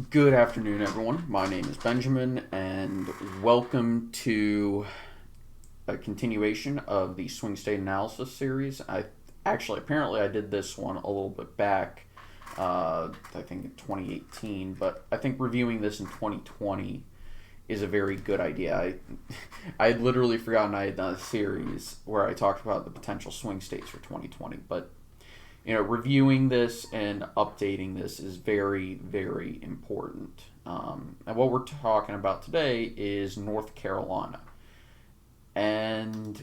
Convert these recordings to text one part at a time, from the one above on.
Good afternoon, everyone. My name is Benjamin, and welcome to a continuation of the swing state analysis series. Apparently, I did this one a little bit back, I think in 2018, but I think reviewing this in 2020 is a very good idea. I had literally forgotten I had done a series where I talked about the potential swing states for 2020, but reviewing this and updating this is very, very important. And what we're talking about today is North Carolina. And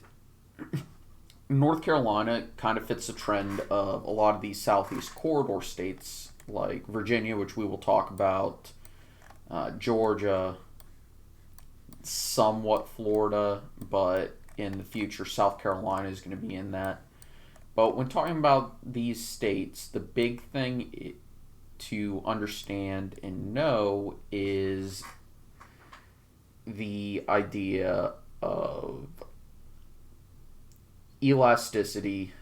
North Carolina kind of fits the trend of a lot of these Southeast corridor states like Virginia, which we will talk about, Georgia, somewhat Florida, but in the future, South Carolina is going to be in that. But when talking about these states, the big thing to understand and know is the idea of elasticity,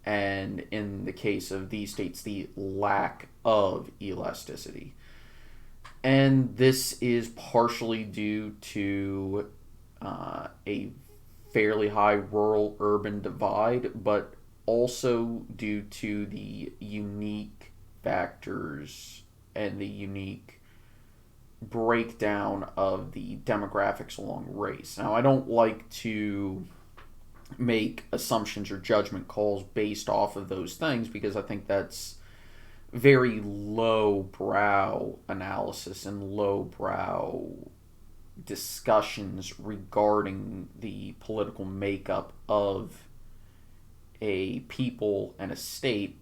and in the case of these states, the lack of elasticity. And this is partially due to a fairly high rural urban divide, but also due to the unique factors and the unique breakdown of the demographics along race. Now, I don't like to make assumptions or judgment calls based off of those things because I think that's very low brow analysis and low brow discussions regarding the political makeup of a people and a state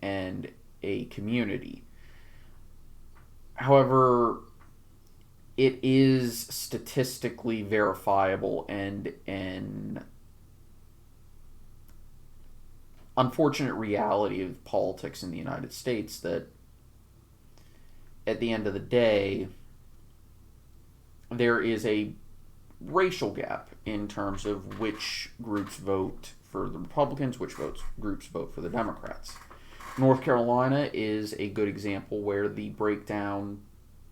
and a community. However, it is statistically verifiable and an unfortunate reality of politics in the United States that at the end of the day, there is a racial gap in terms of which groups vote for the Republicans, which groups vote for the Democrats. North Carolina is a good example where the breakdown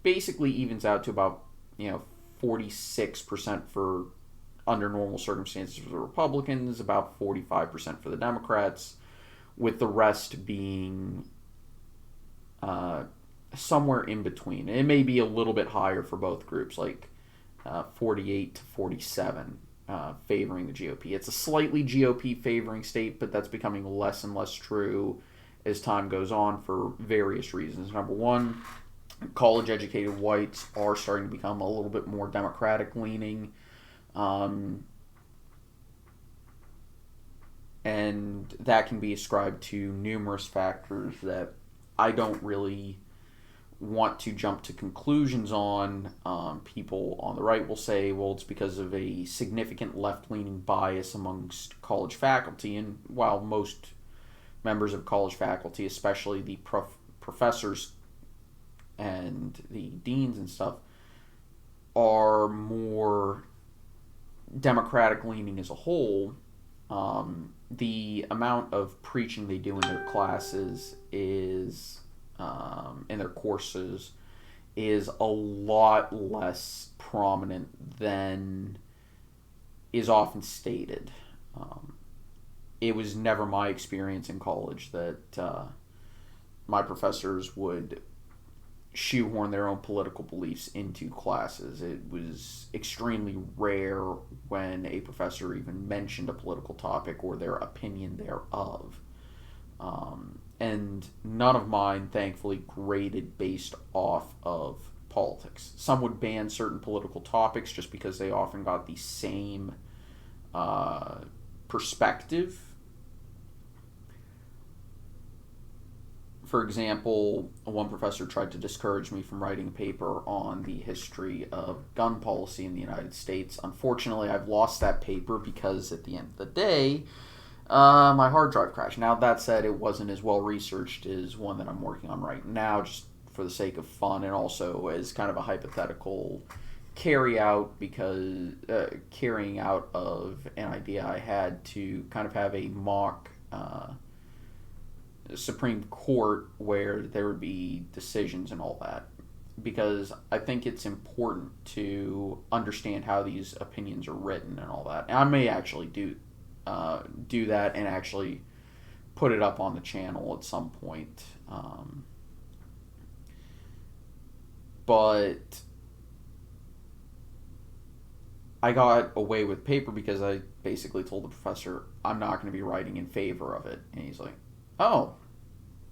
basically evens out to about 46% for under normal circumstances for the Republicans, about 45% for the Democrats, with the rest being somewhere in between. It may be a little bit higher for both groups, like 48 to 47, favoring the GOP. It's a slightly GOP favoring state, but that's becoming less and less true as time goes on for various reasons. Number one, college educated whites are starting to become a little bit more Democratic leaning. And that can be ascribed to numerous factors that I don't really want to jump to conclusions on. People on the right will say, well, it's because of a significant left leaning bias amongst college faculty. And while most members of college faculty, especially the professors and the deans and stuff, are more democratic leaning as a whole, the amount of preaching they do in their classes is in their courses is a lot less prominent than is often stated. It was never my experience in college that my professors would shoehorn their own political beliefs into classes. It was extremely rare when a professor even mentioned a political topic or their opinion thereof. And none of mine, thankfully, graded based off of politics. Some would ban certain political topics just because they often got the same perspective. For example, one professor tried to discourage me from writing a paper on the history of gun policy in the United States. Unfortunately, I've lost that paper because at the end of the day, my hard drive crashed. Now, that said, it wasn't as well researched as one that I'm working on right now, just for the sake of fun and also as kind of a hypothetical carrying out of an idea I had to kind of have a mock Supreme Court where there would be decisions and all that. because I think it's important to understand how these opinions are written and all that. And I may actually do that and actually put it up on the channel at some point. But I got away with paper because I basically told the professor I'm not going to be writing in favor of it. And he's like, oh,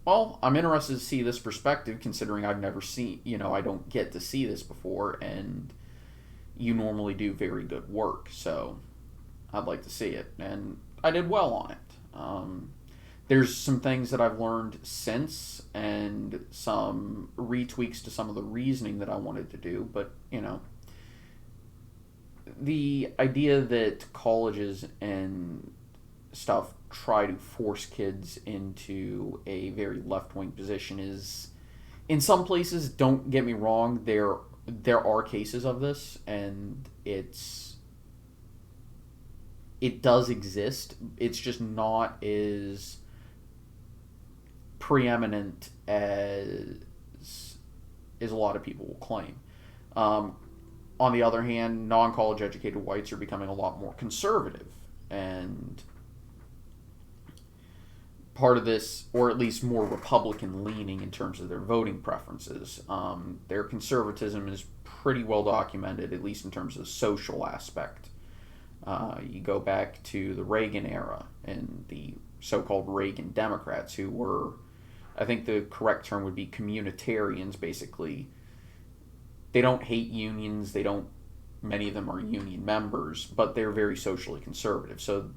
well, I'm interested to see this perspective considering I've never seen, I don't get to see this before, and you normally do very good work, so I'd like to see it. And I did well on it. There's some things that I've learned since and some retweaks to some of the reasoning that I wanted to do, but, the idea that colleges and stuff try to force kids into a very left-wing position is, in some places, don't get me wrong, there are cases of this, and it does exist. It's just not as preeminent as a lot of people will claim. On the other hand, non-college educated whites are becoming a lot more conservative, and part of this, or at least more Republican leaning in terms of their voting preferences. Their conservatism is pretty well documented, at least in terms of the social aspect. You go back to the Reagan era and the so-called Reagan Democrats, who were, I think the correct term would be communitarians, basically. They don't hate unions, many of them are union members, but they're very socially conservative. So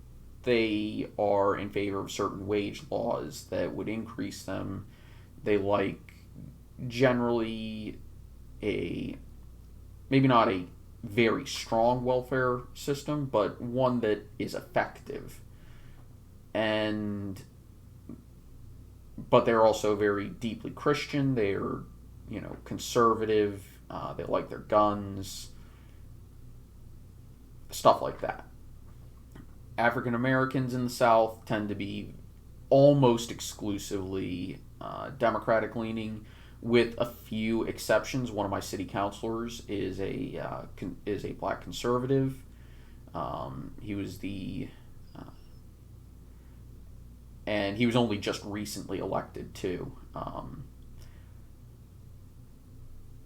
they are in favor of certain wage laws that would increase them. They like generally maybe not a very strong welfare system, but one that is effective. But they're also very deeply Christian. They're, conservative. They like their guns. Stuff like that. African Americans in the South tend to be almost exclusively Democratic leaning, with a few exceptions. One of my city councilors is a black conservative. He was and he was only just recently elected too. Of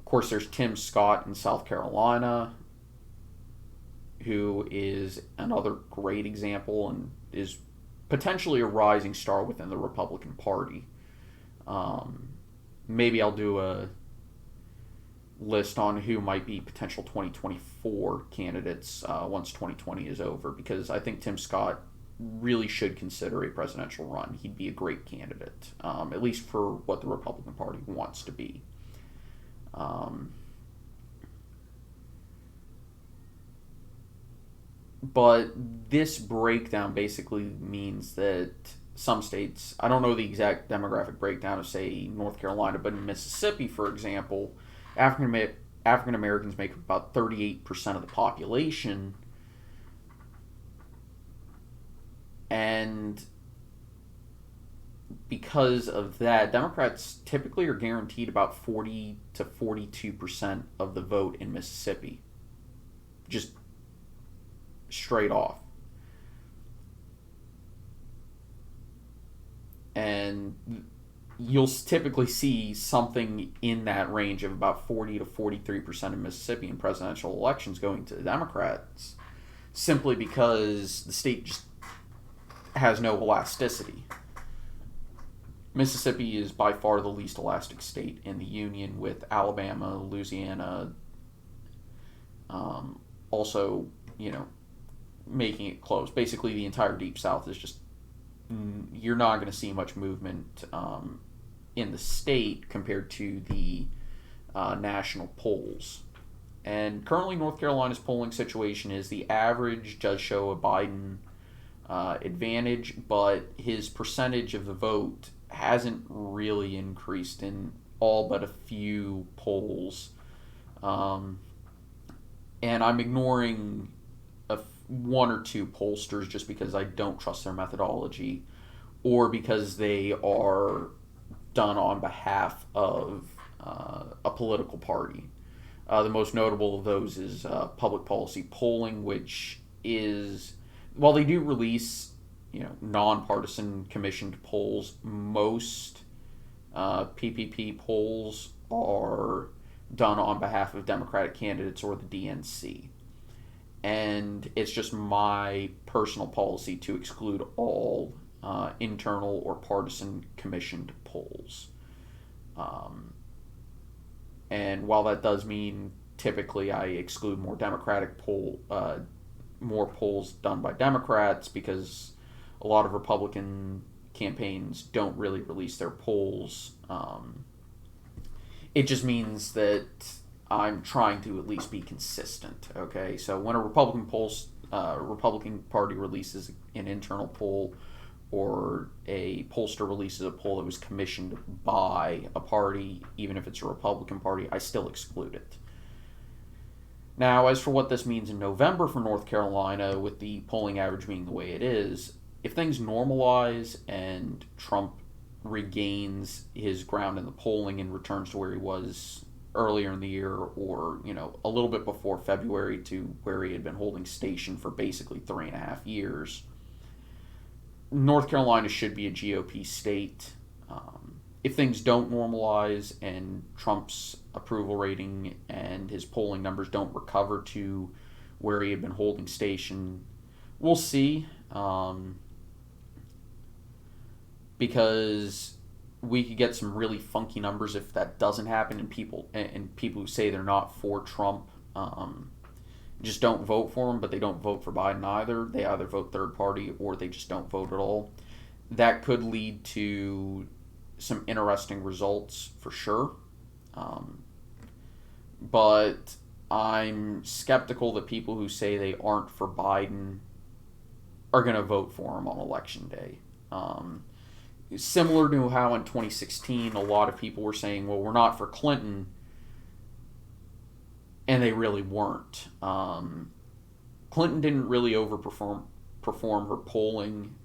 course, there's Tim Scott in South Carolina, who is another great example and is potentially a rising star within the Republican Party. Maybe I'll do a list on who might be potential 2024 candidates once 2020 is over, because I think Tim Scott really should consider a presidential run. He'd be a great candidate, at least for what the Republican Party wants to be. But this breakdown basically means that some states, I don't know the exact demographic breakdown of, say, North Carolina, but in Mississippi, for example, African Americans make about 38% of the population, and because of that, Democrats typically are guaranteed about 40 to 42% of the vote in Mississippi. Just straight off. And you'll typically see something in that range of about 40 to 43% of Mississippi in presidential elections going to the Democrats, simply because the state just has no elasticity. Mississippi is by far the least elastic state in the Union, with Alabama, Louisiana, also, making it close. Basically, the entire Deep South is just, you're not going to see much movement in the state compared to the national polls. And currently, North Carolina's polling situation is the average does show a Biden advantage, but his percentage of the vote hasn't really increased in all but a few polls. And I'm ignoring one or two pollsters just because I don't trust their methodology, or because they are done on behalf of a political party. The most notable of those is public policy polling, which is, while they do release, nonpartisan commissioned polls, most PPP polls are done on behalf of Democratic candidates or the DNC. And it's just my personal policy to exclude all internal or partisan commissioned polls. And while that does mean typically I exclude more more polls done by Democrats, because a lot of Republican campaigns don't really release their polls, it just means that I'm trying to at least be consistent. Okay, so when a Republican Party releases an internal poll, or a pollster releases a poll that was commissioned by a party, even if it's a Republican Party, I still exclude it. Now, as for what this means in November for North Carolina, with the polling average being the way it is, if things normalize and Trump regains his ground in the polling and returns to where he was earlier in the year, or a little bit before February, to where he had been holding station for basically 3.5 years, North Carolina should be a GOP state. If things don't normalize and Trump's approval rating and his polling numbers don't recover to where he had been holding station, we'll see. Because we could get some really funky numbers if that doesn't happen, and people who say they're not for Trump just don't vote for him, but they don't vote for Biden either. They either vote third party or they just don't vote at all. That could lead to some interesting results for sure. But I'm skeptical that people who say they aren't for Biden are going to vote for him on election day. Similar to how in 2016 a lot of people were saying, well, we're not for Clinton, and they really weren't. Clinton didn't really overperform her polling.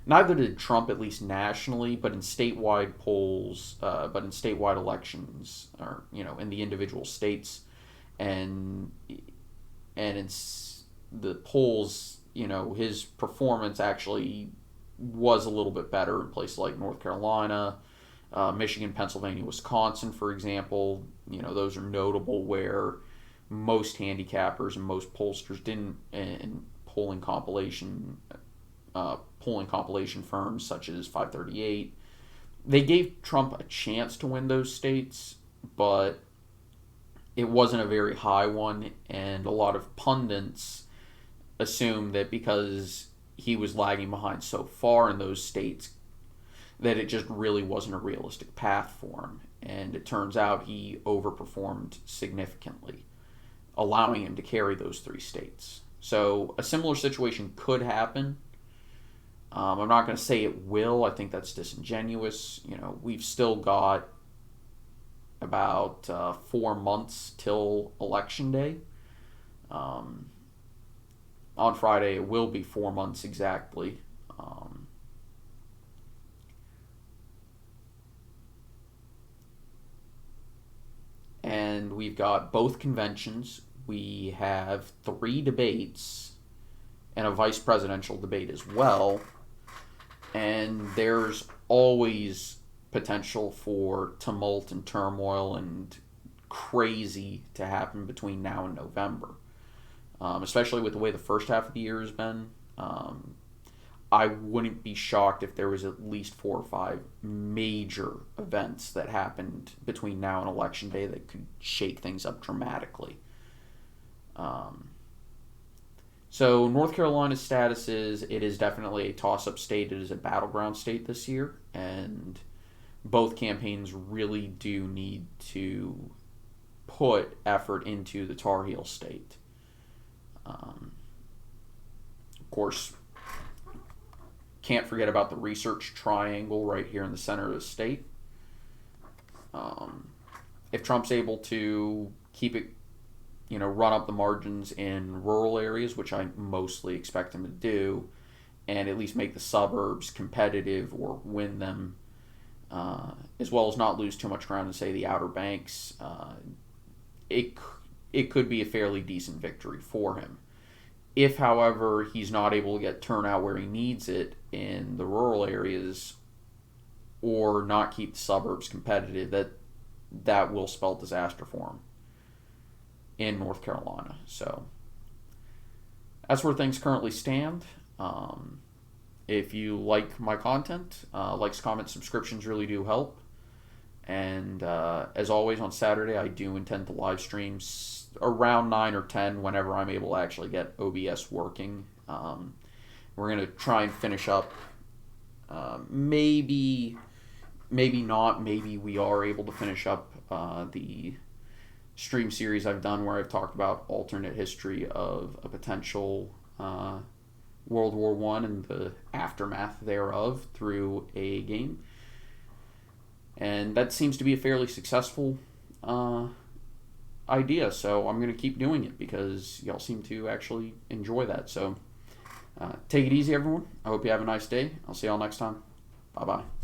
Neither did Trump, at least nationally, but in statewide polls, but in statewide elections, or in the individual states, and in the polls, his performance actually was a little bit better in places like North Carolina, Michigan, Pennsylvania, Wisconsin, for example. Those are notable, where most handicappers and most pollsters didn't, and polling compilation firms such as 538, they gave Trump a chance to win those states, but it wasn't a very high one, and a lot of pundits assumed that because he was lagging behind so far in those states, that it just really wasn't a realistic path for him. And it turns out he overperformed significantly, allowing him to carry those 3 states. So a similar situation could happen. I'm not going to say it will. I think that's disingenuous. We've still got about 4 months till Election Day. On Friday, it will be 4 months exactly. And we've got both conventions. We have 3 debates and a vice presidential debate as well. And there's always potential for tumult and turmoil and crazy to happen between now and November. Especially with the way the first half of the year has been. I wouldn't be shocked if there was at least 4 or 5 major events that happened between now and Election Day that could shake things up dramatically. So North Carolina's status is, it is definitely a toss-up state. It is a battleground state this year, and both campaigns really do need to put effort into the Tar Heel state. Of course, can't forget about the research triangle right here in the center of the state. If Trump's able to keep it, run up the margins in rural areas, which I mostly expect him to do, and at least make the suburbs competitive or win them, as well as not lose too much ground in, say, the Outer Banks, it it could be a fairly decent victory for him. If, however, he's not able to get turnout where he needs it in the rural areas, or not keep the suburbs competitive, that will spell disaster for him in North Carolina. So that's where things currently stand. If you like my content, likes, comments, subscriptions really do help. And as always, on Saturday, I do intend to live stream around 9 or 10 whenever I'm able to actually get OBS working. We're going to try and finish up. Maybe not. Maybe we are able to finish up the stream series I've done where I've talked about alternate history of a potential World War One and the aftermath thereof through a game. And that seems to be a fairly successful idea, so I'm going to keep doing it because y'all seem to actually enjoy that. So take it easy, everyone. I hope you have a nice day. I'll see y'all next time. Bye-bye.